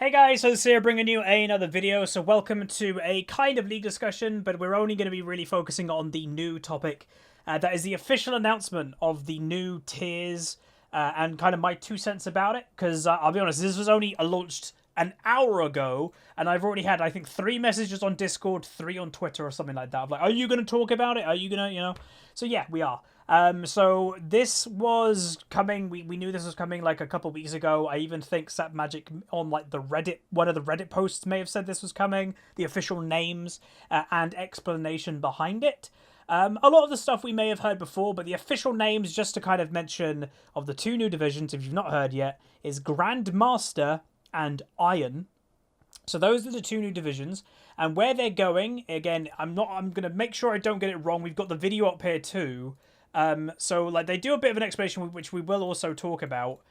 Hey guys, so here bringing you another video. So welcome to a kind of league discussion, but we're only going to be really focusing on the new topic. That is the official announcement of the new tiers and kind of my 2 cents about it. Because I'll be honest, this was only launched an hour ago, and I've already had, I think, 3 messages on Discord, 3 on Twitter or something like that. I'm like, are you going to talk about it? Are you going to, So yeah, we are. So this was coming. We knew this was coming like a couple weeks ago. I even think Sap Magic on like the Reddit, one of the Reddit posts may have said this was coming. The official names and explanation behind it. A lot of the stuff we may have heard before, but the official names, just to kind of mention, of the 2 new divisions, if you've not heard yet, is Grandmaster and Iron. So those are the 2 new divisions, and where they're going, again, I'm going to make sure I don't get it wrong. We've got the video up here too. So like they do a bit of an explanation, which we will also talk about,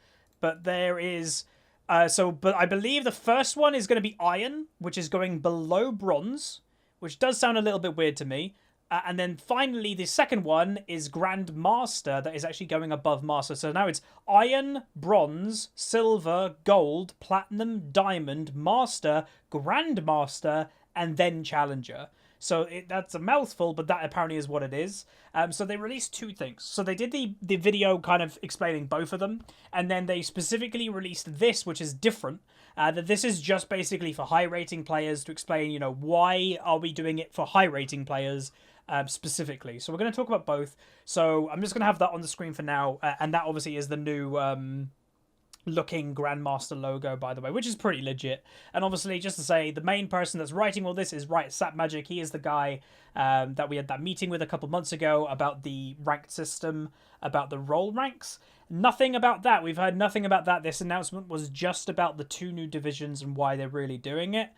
but there is, but I believe the first one is going to be Iron, which is going below Bronze, which does sound a little bit weird to me. And then finally, the second one is Grandmaster, that is actually going above Master. So now it's Iron, Bronze, Silver, Gold, Platinum, Diamond, Master, Grandmaster, and then Challenger. So that's a mouthful, but that apparently is what it is. So they released 2 things. So they did the video kind of explaining both of them, and then they specifically released this, which is different. That this is just basically for high rating players to explain, why are we doing it for high rating players specifically. So we're going to talk about both. So I'm just going to have that on the screen for now, and that obviously is the new looking Grandmaster logo, by the way, which is pretty legit. And obviously, just to say, the main person that's writing all this is Sap Magic. He is the guy that we had that meeting with a couple months ago about the ranked system, about the role ranks. Nothing about that. We've heard nothing about that. This announcement was just about the 2 new divisions and why they're really doing it.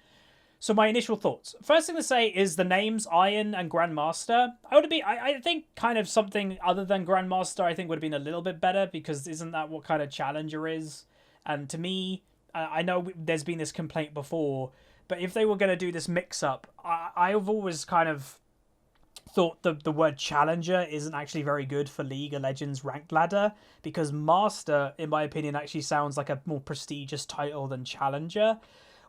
So my initial thoughts. First thing to say is the names Iron and Grandmaster. I think kind of something other than Grandmaster I think would have been a little bit better, because isn't that what kind of Challenger is? And to me, I know there's been this complaint before, but if they were going to do this mix-up, I've always kind of thought the word Challenger isn't actually very good for League of Legends ranked ladder, because Master, in my opinion, actually sounds like a more prestigious title than Challenger.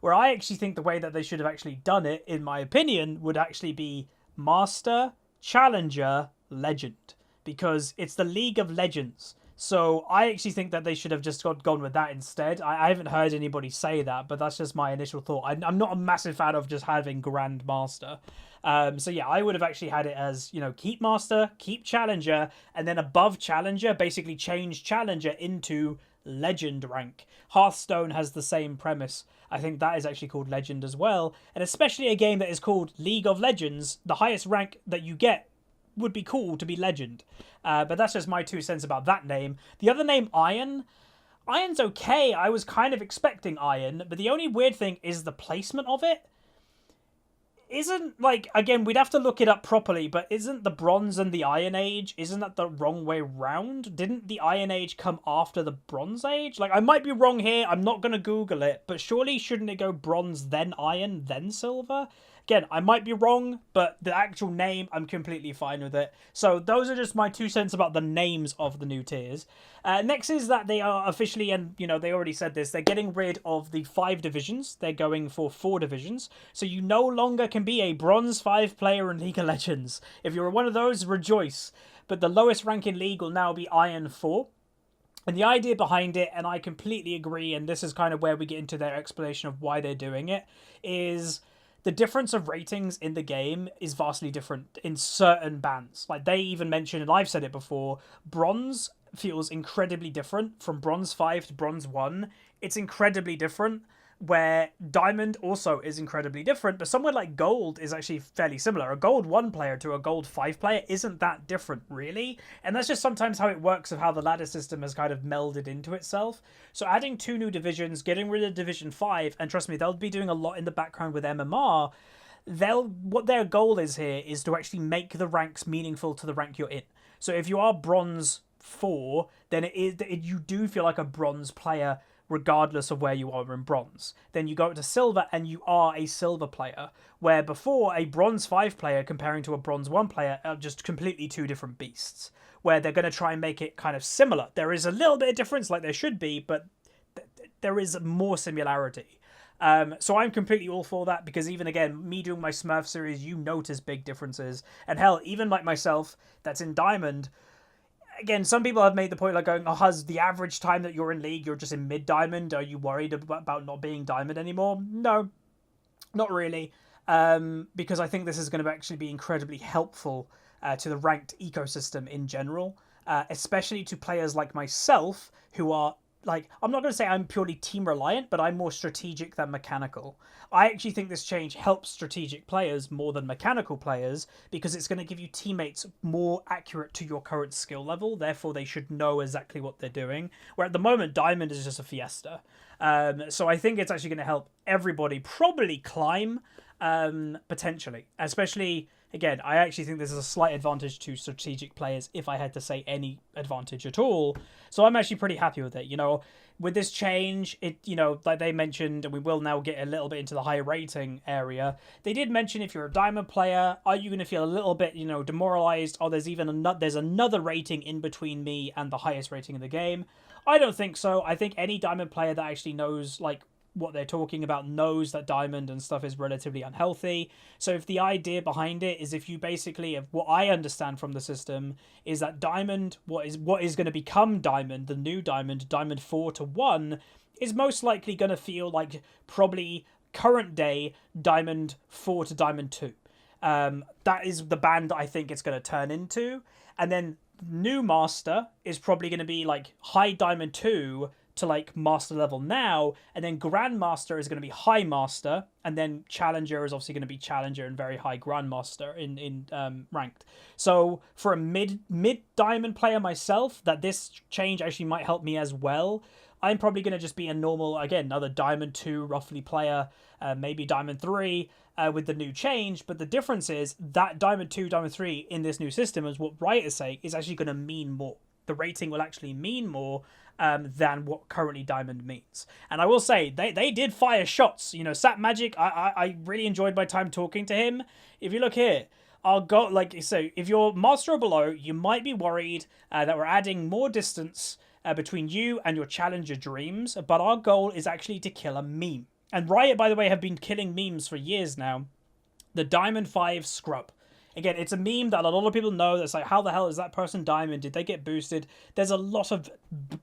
Where I actually think the way that they should have actually done it, in my opinion, would actually be Master, Challenger, Legend. Because it's the League of Legends. So I actually think that they should have just gone with that instead. I haven't heard anybody say that, but that's just my initial thought. I'm not a massive fan of just having Grandmaster. So yeah, I would have actually had it as, keep Master, keep Challenger, and then above Challenger, basically change Challenger into Legend rank. Hearthstone has the same premise. I think that is actually called Legend as well. And especially a game that is called League of Legends, the highest rank that you get would be cool to be Legend. But that's just my 2 cents about that name. The other name, Iron. Iron's okay. I was kind of expecting Iron, but the only weird thing is the placement of it. Isn't, like, again, we'd have to look it up properly, but isn't the Bronze and the Iron Age, isn't that the wrong way round? Didn't the Iron Age come after the Bronze Age? Like, I might be wrong here, I'm not going to Google it, but surely shouldn't it go Bronze, then Iron, then Silver? Again, I might be wrong, but the actual name, I'm completely fine with it. So those are just my 2 cents about the names of the new tiers. Next is that they are officially, and they already said this, they're getting rid of the 5 divisions. They're going for 4 divisions. So you no longer can be a Bronze 5 player in League of Legends. If you're one of those, rejoice. But the lowest rank in League will now be Iron 4. And the idea behind it, and I completely agree, and this is kind of where we get into their explanation of why they're doing it, is the difference of ratings in the game is vastly different in certain bands. Like they even mentioned, and I've said it before, Bronze feels incredibly different from Bronze 5 to Bronze 1. It's incredibly different, where Diamond also is incredibly different, but somewhere like Gold is actually fairly similar. A Gold 1 player to a Gold 5 player isn't that different, really. And that's just sometimes how it works, of how the ladder system has kind of melded into itself. So adding 2 new divisions, getting rid of Division 5, and trust me, they'll be doing a lot in the background with MMR. What their goal is here is to actually make the ranks meaningful to the rank you're in. So if you are Bronze 4, then you do feel like a Bronze player regardless of where you are in Bronze. Then you go to Silver and you are a Silver player, where before a Bronze 5 player comparing to a Bronze 1 player are just completely 2 different beasts, where they're going to try and make it kind of similar. There is a little bit of difference, like there should be, but there is more similarity. So I'm completely all for that, because even again, me doing my Smurf series, you notice big differences. And hell, even like myself, that's in Diamond. Again, some people have made the point like going, "Oh, Huz, the average time that you're in League, you're just in mid Diamond. Are you worried about not being Diamond anymore?" No, not really, because I think this is going to actually be incredibly helpful to the ranked ecosystem in general, especially to players like myself who are like, I'm not going to say I'm purely team reliant, but I'm more strategic than mechanical. I actually think this change helps strategic players more than mechanical players, because it's going to give you teammates more accurate to your current skill level. Therefore, they should know exactly what they're doing. Where at the moment, Diamond is just a fiesta. So I think it's actually going to help everybody probably climb, potentially. Especially, again, I actually think this is a slight advantage to strategic players, if I had to say any advantage at all. So I'm actually pretty happy with it. You know, with this change, it, you know, like they mentioned, and we will now get a little bit into the high rating area. They did mention if you're a diamond player, are you going to feel a little bit, you know, demoralized? Oh, there's even there's another rating in between me and the highest rating in the game. I don't think so. I think any diamond player that actually knows like what they're talking about knows that diamond and stuff is relatively unhealthy. So if the idea behind it is, if you basically, what I understand from the system is that diamond, what is going to become diamond, the new diamond, diamond 4 to 1, is most likely going to feel like probably current day diamond 4 to diamond 2. That is the band I think it's going to turn into. And then new master is probably going to be like high diamond 2 to like master level now, and then grandmaster is going to be high master, and then challenger is obviously going to be challenger and very high grandmaster in ranked. So for a mid diamond player myself, that this change actually might help me as well. I'm probably going to just be a normal, again, another diamond 2 roughly player, maybe diamond 3 with the new change. But the difference is that diamond 2, diamond 3 in this new system, is what Riot is saying, is actually going to mean more. The rating will actually mean more than what currently diamond means. And I will say, they did fire shots. You know, Sat Magic, I really enjoyed my time talking to him. If you look here, I'll go, like, so if you're master or below, you might be worried that we're adding more distance between you and your challenger dreams, but our goal is actually to kill a meme. And Riot, by the way, have been killing memes for years now. The Diamond 5 Scrub. Again, it's a meme that a lot of people know. That's like, how the hell is that person diamond? Did they get boosted? There's a lot of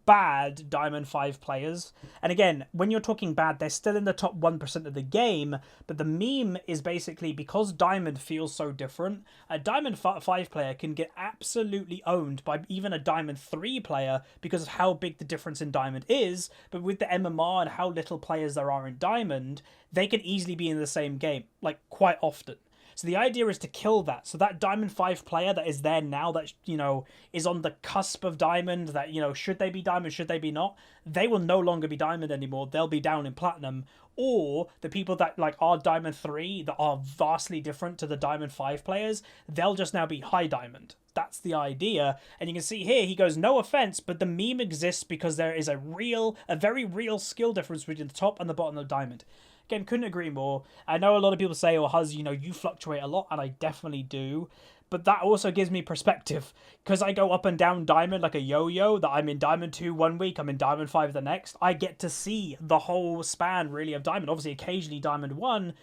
bad Diamond 5 players. And again, when you're talking bad, they're still in the top 1% of the game. But the meme is basically, because Diamond feels so different, a Diamond 5 player can get absolutely owned by even a Diamond 3 player because of how big the difference in Diamond is. But with the MMR and how little players there are in Diamond, they can easily be in the same game, like quite often. So the idea is to kill that. So that Diamond 5 player that is there now, that, you know, is on the cusp of Diamond, that, you know, should they be Diamond, should they be not, they will no longer be Diamond anymore. They'll be down in Platinum. Or the people that, like, are Diamond 3, that are vastly different to the Diamond 5 players, they'll just now be High Diamond. That's the idea. And you can see here, he goes, no offense, but the meme exists because there is a very real skill difference between the top and the bottom of Diamond. Again, couldn't agree more. I know a lot of people say, oh, Huz, you know, you fluctuate a lot, and I definitely do. But that also gives me perspective, because I go up and down Diamond like a yo-yo, that I'm in Diamond 2 one week, I'm in Diamond 5 the next. I get to see the whole span, really, of Diamond. Obviously, occasionally Diamond 1.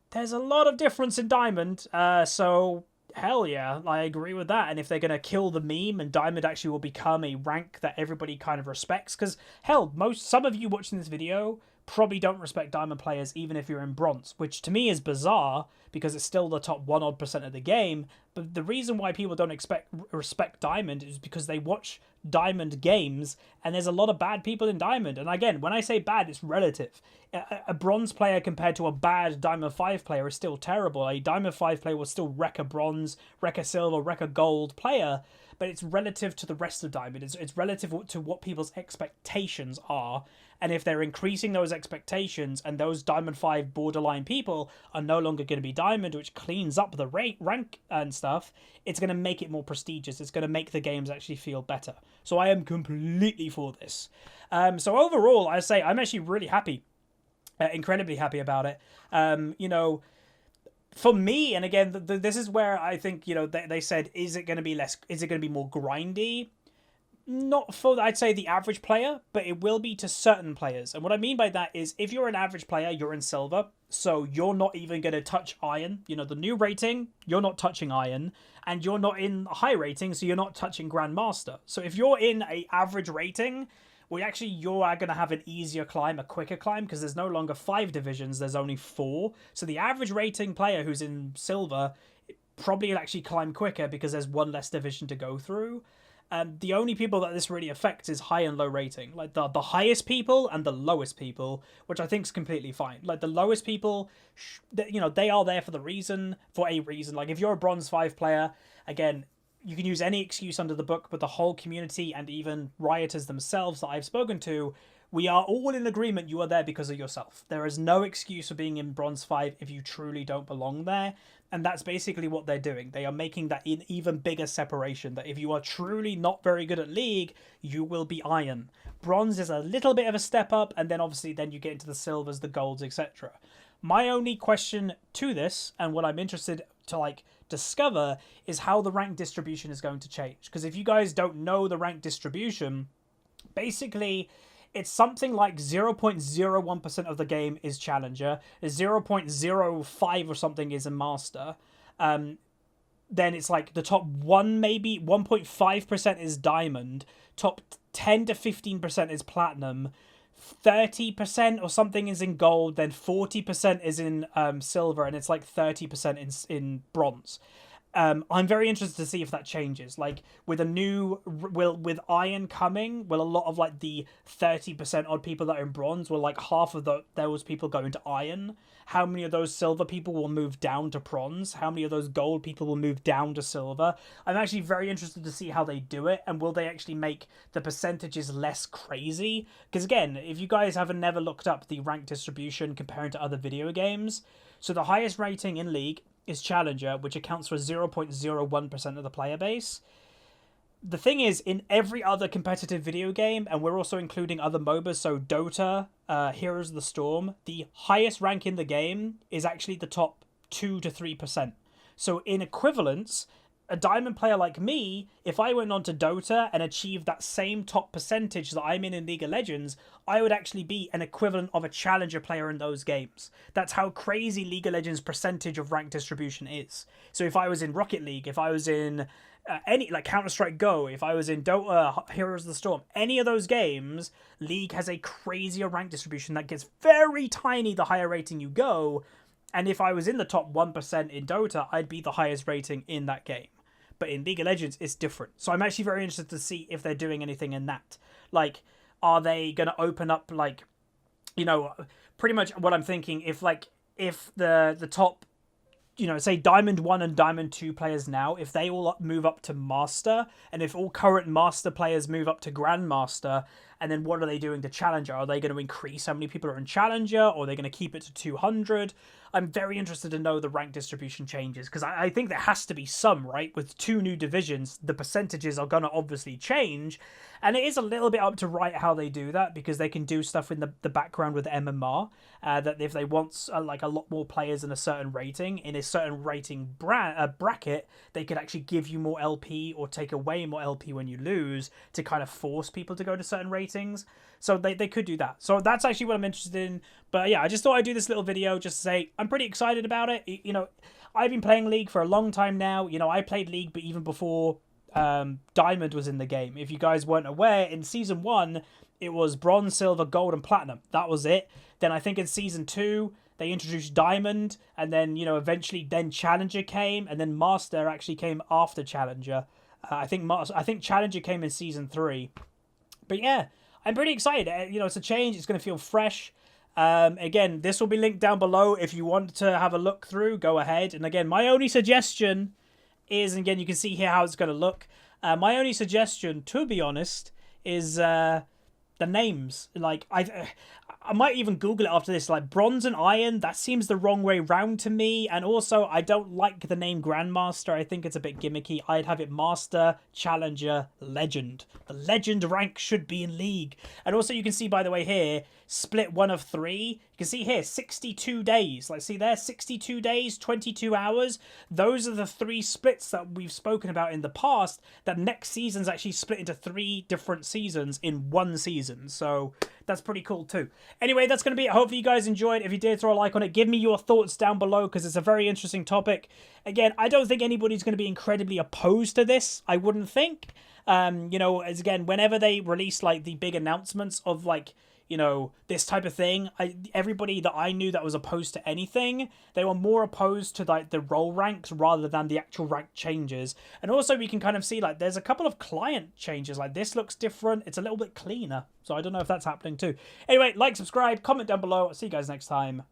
There's a lot of difference in Diamond, so hell yeah, I agree with that. And if they're going to kill the meme and Diamond actually will become a rank that everybody kind of respects, because hell, some of you watching this video probably don't respect Diamond players even if you're in Bronze, which to me is bizarre because it's still the top 1% of the game. But the reason why people don't respect Diamond is because they watch Diamond games, and there's a lot of bad people in Diamond. And again, when I say bad, it's relative. A Bronze player compared to a bad Diamond 5 player is still terrible. A Diamond 5 player will still wreck a Bronze, wreck a Silver, wreck a Gold player, but it's relative to the rest of Diamond. It's relative to what people's expectations are. And if they're increasing those expectations and those Diamond 5 borderline people are no longer going to be Diamond, which cleans up the rank and stuff, it's going to make it more prestigious. It's going to make the games actually feel better. So I am completely for this. So overall, I say I'm actually really happy, incredibly happy about it. You know, for me, and again, this is where I think, you know, they said, is it going to be more grindy? not for, I'd say, the average player, but it will be to certain players. And what I mean by that is if you're an average player, you're in silver, so you're not even going to touch iron. You know, the new rating, you're not touching iron, and you're not in high rating, so you're not touching Grandmaster. So if you're in a average rating, well, actually, you are going to have an easier climb, a quicker climb, because there's no longer 5 divisions, there's only 4. So the average rating player who's in silver probably will actually climb quicker because there's one less division to go through. The only people that this really affects is high and low rating. Like the highest people and the lowest people, which I think is completely fine. Like the lowest people, you know, they are there for a reason. Like if you're a bronze 5 player, again, you can use any excuse under the book, but the whole community and even rioters themselves that I've spoken to, we are all in agreement you are there because of yourself. There is no excuse for being in bronze 5 if you truly don't belong there. And that's basically what they're doing. They are making that an even bigger separation, that if you are truly not very good at League, you will be iron. Bronze is a little bit of a step up, and then obviously then you get into the silvers, the golds, etc. My only question to this, and what I'm interested to like discover, is how the rank distribution is going to change. Because if you guys don't know the rank distribution, basically it's something like 0.01% of the game is Challenger, 0.05 or something is a Master. Then it's like the top 1, maybe 1.5% is Diamond, top 10 to 15% is Platinum, 30% or something is in Gold, then 40% is in Silver, and it's like 30% in Bronze. I'm very interested to see if that changes. Like with with Iron coming, will a lot of like the 30% odd people that are in Bronze, will like half of those people go into Iron? How many of those Silver people will move down to Bronze? How many of those Gold people will move down to Silver? I'm actually very interested to see how they do it, and will they actually make the percentages less crazy? Because again, if you guys haven't never looked up the rank distribution comparing to other video games, so the highest rating in League is Challenger, which accounts for 0.01% of the player base. The thing is, in every other competitive video game, and we're also including other MOBAs, so Dota, Heroes of the Storm, the highest rank in the game is actually the top 2 to 3%. So in equivalence, a Diamond player like me, if I went on to Dota and achieved that same top percentage that I'm in League of Legends, I would actually be an equivalent of a Challenger player in those games. That's how crazy League of Legends percentage of rank distribution is. So if I was in Rocket League, if I was in any, like Counter-Strike Go, if I was in Dota, Heroes of the Storm, any of those games, League has a crazier rank distribution that gets very tiny the higher rating you go. And if I was in the top 1% in Dota, I'd be the highest rating in that game. But in League of Legends, it's different. So I'm actually very interested to see if they're doing anything in that. Like, are they going to open up, like, you know, pretty much what I'm thinking, if the top, you know, say Diamond 1 and Diamond 2 players now, if they all move up to Master, and if all current Master players move up to Grandmaster, and then what are they doing to Challenger? Are they going to increase how many people are in Challenger, or are they going to keep it to 200? I'm very interested to know the rank distribution changes, because I think there has to be some, right? With 2 new divisions, the percentages are going to obviously change, and it is a little bit up to Riot how they do that, because they can do stuff in the background with MMR, that if they want like a lot more players in a certain rating, in a certain rating bracket, they could actually give you more LP or take away more LP when you lose to kind of force people to go to certain ratings. So they could do that. So that's actually what I'm interested in. But yeah, I just thought I'd do this little video just to say I'm pretty excited about it. You know, I've been playing League for a long time now. You know, I played League but even before Diamond was in the game. If you guys weren't aware, in Season 1, it was Bronze, Silver, Gold, and Platinum. That was it. Then I think in Season 2, they introduced Diamond, and then, you know, eventually then Challenger came, and then Master actually came after Challenger. I think Challenger came in Season 3. But yeah, I'm pretty excited. You know, it's a change. It's going to feel fresh. Again, this will be linked down below. If you want to have a look through, go ahead. And again, my only suggestion is, and again, you can see here how it's going to look. My only suggestion, to be honest, is the names. Like, I might even Google it after this. Like, bronze and iron, that seems the wrong way round to me. And also, I don't like the name Grandmaster. I think it's a bit gimmicky. I'd have it Master, Challenger, Legend. The Legend rank should be in League. And also, you can see, by the way, here, split 1 of 3. You can see here, 62 days. Like, see there, 62 days, 22 hours. Those are the 3 splits that we've spoken about in the past, that next season's actually split into 3 different seasons in 1 season. So that's pretty cool too. Anyway, that's going to be it. Hopefully you guys enjoyed. If you did, throw a like on it. Give me your thoughts down below, because it's a very interesting topic. Again, I don't think anybody's going to be incredibly opposed to this. I wouldn't think. You know, as again, whenever they release like the big announcements of like, you know, this type of thing, everybody that I knew that was opposed to anything, they were more opposed to like the role ranks rather than the actual rank changes. And also we can kind of see like there's a couple of client changes. Like this looks different. It's a little bit cleaner. So I don't know if that's happening too. Anyway, like, subscribe, comment down below. I'll see you guys next time.